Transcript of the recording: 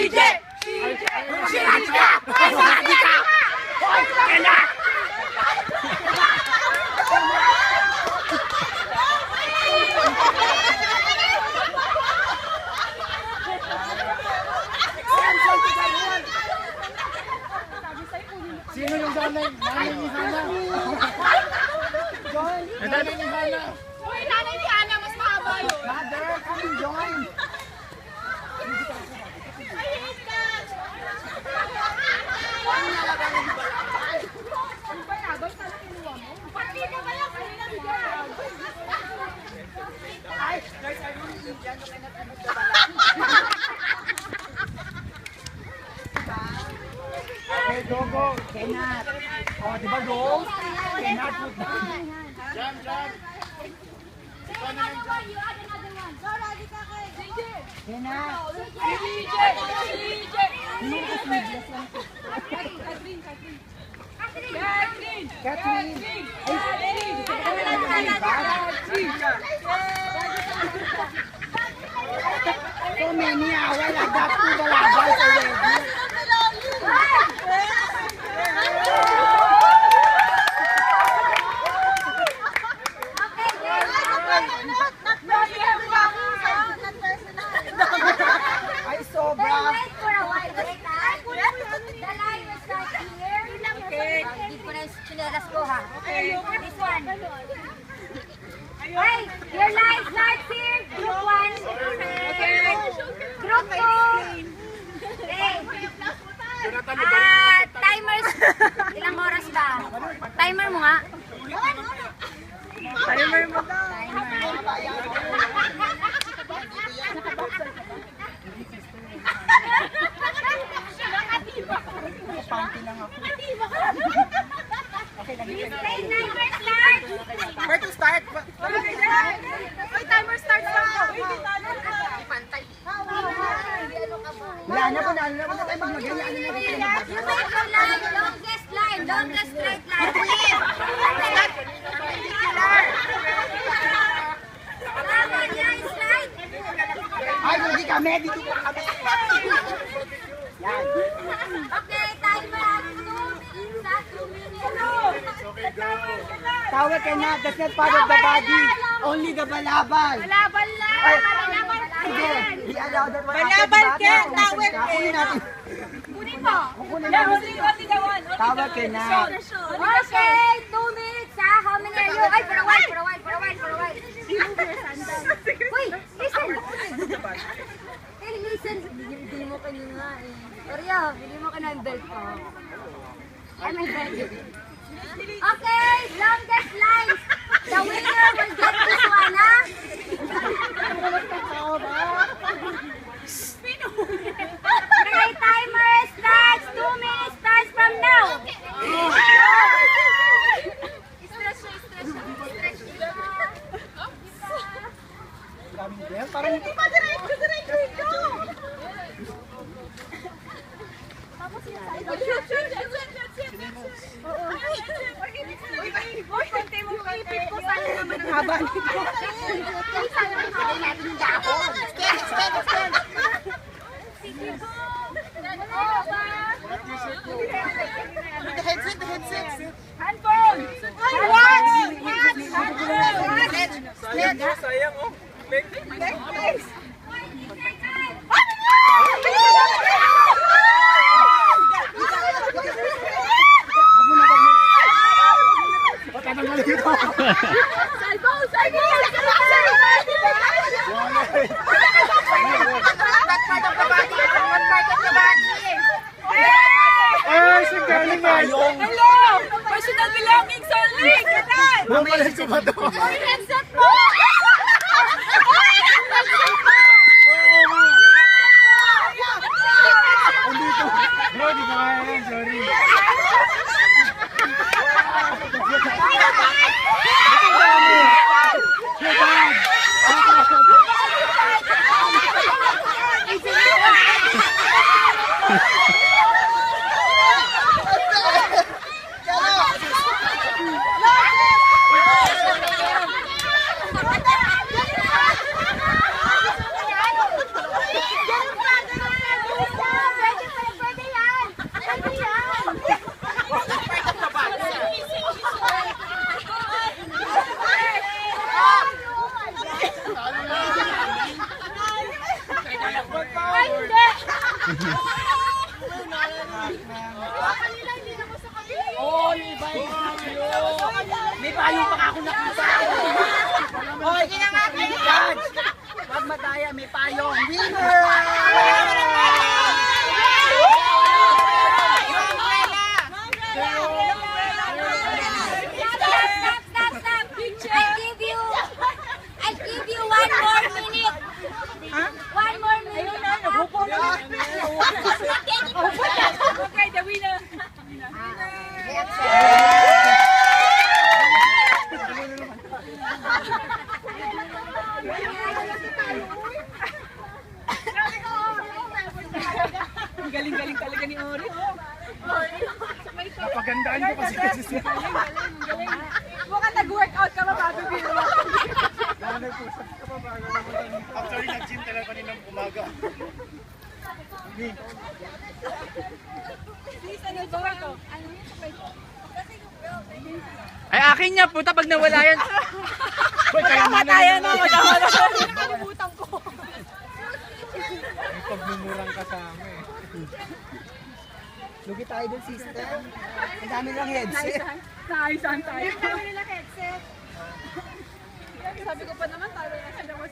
CJ! Si Radika! Si Radika! Hoy, kena! Sino yung nanay? Nanay ni Hana. John, nanay ni Hana. Uy, nanay ni Hana, mas mahaba yun. Mother, come and join. I hate that! Pati ka ba lang kanina bigyan? Ay, guys, I don't think yan yung kinatulog na Okay, go, go. Cannot. Oh, di ba, go? Cannot put down. Jump, jump. Say another one, you add another one. So, Radika kay CJ. Cannot. CJ! Catherine. So many away like that to the laban already. Ay, sobra. Wait for a while. Wait, the line will start here. Okay. Give ko na yung chinelas ko, ha? Okay. This one. Hey, your line starts here. Group 1. Okay. Group 2. Okay. Timers. Ilang oras ba? Timer mo nga. Timer mo na. Panty lang ako. Okay, lagi ka na. Timer start. Where to start? Oy, timer start na ako. Wala na po na tayo maglagay. You make the line, longest straight line. Tama niya, slide. Ay, hindi kami. Dito pa kami. Yan. Okay, timer at 2 minutes. Okay, go. Tawag ka na. That's not part of the body. Only the balabal. Laban lang. Ay, Laban sige. I-allow that one. Balabal ka, tawag ka. Kunin natin. Kunin mo. Kunin natin. Tawag ka na. Okay, 2 minutes ha. How many are you? Ay, for a while. Uy, listen. Hey, listen. Bili mo ka nga eh. Oreo, bili mo ka na yung belt ko. Ay, may belt. Okay, longest lines. The winner will get this one, ha? Okay, timer starts. 2 minutes starts from now. Parang ito pa haba nito. The headset. Handphone! Sayang, oh. Ay, si galing mayong. Hello! Personal belongings only! Ganun! Mamaya ko ba ito? Uy, headset mo! Andito. Bro, di ba kaya yan? Sorry. Oh, may payo. May payo pa ako nakita. Hoy, kaya nga kayo. Judge, wag madaya, may payo. Winner! Stop. I'll give you 1 more minute. 1 more minute. Okay, the winner. Ang galing-galing talaga ni Ori. Napagandaan ko kasi siya. Mukhang nag-workout ka ba bago biro? Actually, nag-gym talaga kaninang umaga. Please, ano ba ito? Ay, akin niya, puta, pag nawala yan. Magkamatayan na, nakalimutan ko. May pagmumurang kasama eh. Lugi tayo dun, sister. Ang dami lang headset. Naisan tayo. Ang dami nila headset. Sabi ko pa naman, tayo na siya naman.